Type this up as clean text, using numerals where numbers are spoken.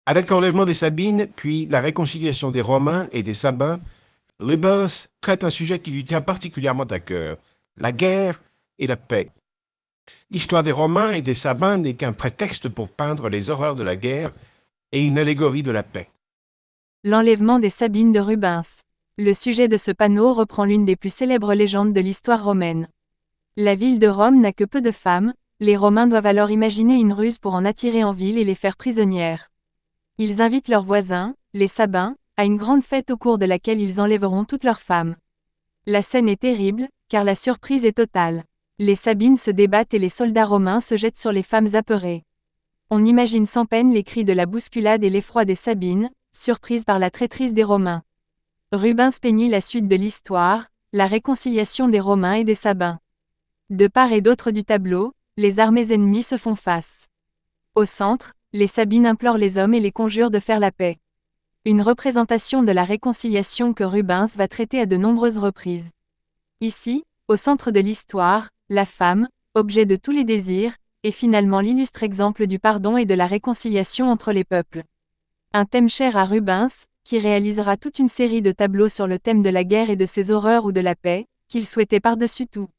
Avec l'enlèvement des Sabines, puis la réconciliation des Romains et des Sabins, Rubens traite un sujet qui lui tient particulièrement à cœur, la guerre et la paix. L'histoire des Romains et des Sabins n'est qu'un prétexte pour peindre les horreurs de la guerre et une allégorie de la paix. L'enlèvement des Sabines de Rubens. Le sujet de ce panneau reprend l'une des plus célèbres légendes de l'histoire romaine. La ville de Rome n'a que peu de femmes, les Romains doivent alors imaginer une ruse pour en attirer en ville et les faire prisonnières. Ils invitent leurs voisins, les Sabins, à une grande fête au cours de laquelle ils enlèveront toutes leurs femmes. La scène est terrible, car la surprise est totale. Les Sabines se débattent et les soldats romains se jettent sur les femmes apeurées. On imagine sans peine les cris de la bousculade et l'effroi des Sabines, surprises par la traîtrise des Romains. Rubens peignit la suite de l'histoire, la réconciliation des Romains et des Sabins. De part et d'autre du tableau, les armées ennemies se font face. Au centre, les Sabines implorent les hommes et les conjurent de faire la paix. Une représentation de la réconciliation que Rubens va traiter à de nombreuses reprises. Ici, au centre de l'histoire, la femme, objet de tous les désirs, est finalement l'illustre exemple du pardon et de la réconciliation entre les peuples. Un thème cher à Rubens, qui réalisera toute une série de tableaux sur le thème de la guerre et de ses horreurs ou de la paix, qu'il souhaitait par-dessus tout.